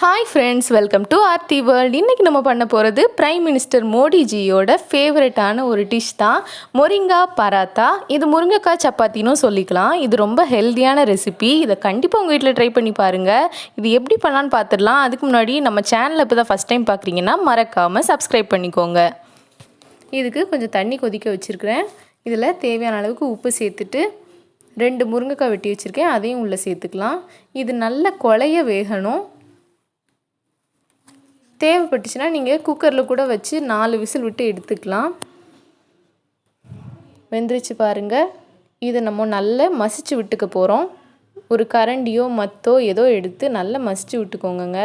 Hi friends, welcome to Aarthi world. இன்றைக்கி நம்ம பண்ண போகிறது பிரைம் மினிஸ்டர் மோடிஜியோட ஃபேவரட்டான ஒரு டிஷ் தான் மொரிங்கா பராத்தா. இது முருங்கைக்காய் சப்பாத்தினும் சொல்லிக்கலாம். இது ரொம்ப ஹெல்த்தியான ரெசிபி. இதை கண்டிப்பாக உங்கள் வீட்டில் ட்ரை பண்ணி பாருங்கள். இது எப்படி பண்ணலான்னு பார்த்துடலாம். அதுக்கு முன்னாடி நம்ம சேனலில் இப்போ தான் ஃபஸ்ட் டைம் பார்க்குறீங்கன்னா மறக்காமல் சப்ஸ்கிரைப் பண்ணிக்கோங்க. இதுக்கு கொஞ்சம் தண்ணி கொதிக்க வச்சுருக்கிறேன். இதில் தேவையான அளவுக்கு உப்பு சேர்த்துட்டு 2 முருங்கைக்காய் வெட்டி வச்சுருக்கேன், அதையும் உள்ளே சேர்த்துக்கலாம். இது நல்ல குழைய வேகணும். தேவைப்பட்டுச்சுன்னா நீங்கள் குக்கரில் கூட வச்சு 4 விசில் விட்டு எடுத்துக்கலாம். வெந்துருச்சு பாருங்கள். இதை நம்ம நல்லா மசிச்சு விட்டுக்க போகிறோம். ஒரு கரண்டியோ மத்தோ ஏதோ எடுத்து நல்லா மசிச்சு விட்டுக்கோங்க.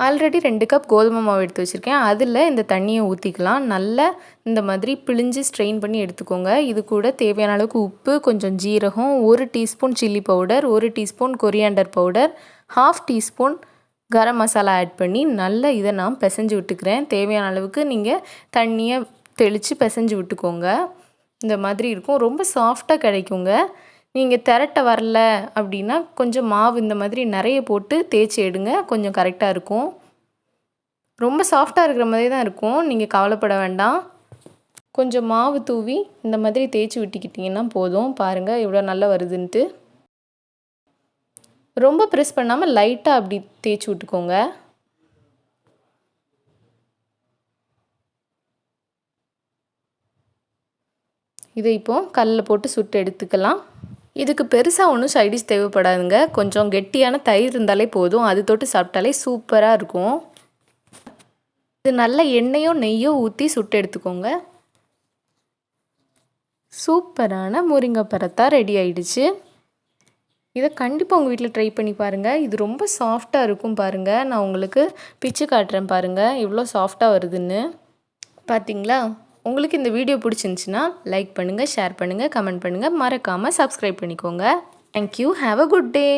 ஆல்ரெடி 2 கப் கோதுமை மாவு எடுத்து வச்சுருக்கேன். அதில் இந்த தண்ணியை ஊற்றிக்கலாம். நல்லா இந்த மாதிரி பிழிஞ்சு ஸ்ட்ரெயின் பண்ணி எடுத்துக்கோங்க. இது கூட தேவையான அளவுக்கு உப்பு, கொஞ்சம் ஜீரகம், 1 teaspoon chilli powder, 1 teaspoon coriander powder, 1/2 teaspoon garam masala add பண்ணி நல்லா இதை நான் பிசைஞ்சு விட்டுக்கிறேன். தேவையான அளவுக்கு நீங்கள் தண்ணியை தெளித்து பிசைஞ்சு விட்டுக்கோங்க. இந்த மாதிரி இருக்கும். ரொம்ப சாஃப்டாக கிடைக்குங்க. நீங்கள் திரட்ட வரல அப்படின்னா கொஞ்சம் மாவு இந்த மாதிரி நிறைய போட்டு தேய்ச்சி எடுங்க, கொஞ்சம் கரெக்டாக இருக்கும். ரொம்ப சாஃப்டாக இருக்கிற மாதிரி தான் இருக்கும், நீங்கள் கவலைப்பட வேண்டாம். கொஞ்சம் மாவு தூவி இந்த மாதிரி தேய்ச்சி விட்டுக்கிட்டிங்கன்னா போதும். பாருங்கள் எவ்வளோ நல்லா வருதுன்ட்டு. ரொம்ப ப்ரெஸ் பண்ணாமல் லைட்டாக அப்படி தேய்ச்சி விட்டுக்கோங்க. இதை இப்போது கல்லில் போட்டு சுட்டு எடுத்துக்கலாம். இதுக்கு பெருசாக ஒன்றும் சைடிஷ் தேவைப்படாதுங்க. கொஞ்சம் கெட்டியான தயிர் இருந்தாலே போதும். அது தொட்டு சாப்பிட்டாலே சூப்பராக இருக்கும். இது நல்ல எண்ணெயோ நெய்யோ ஊற்றி சுட்டு எடுத்துக்கோங்க. சூப்பரான முருங்கை பராத்தா ரெடி ஆயிடுச்சு. இதை கண்டிப்பாக உங்கள் வீட்டில் ட்ரை பண்ணி பாருங்கள். இது ரொம்ப சாஃப்டாக இருக்கும் பாருங்கள். நான் உங்களுக்கு பிச்சு காட்டுறேன் பாருங்கள் எவ்வளோ சாஃப்டாக வருதுன்னு. பார்த்தீங்களா? உங்களுக்கு இந்த வீடியோ பிடிச்சிருந்துச்சின்னா லைக் பண்ணுங்கள், ஷேர் பண்ணுங்கள், கமெண்ட் பண்ணுங்கள், மறக்காமல் சப்ஸ்கிரைப் பண்ணிக்கோங்க. Thank you. Have a good day.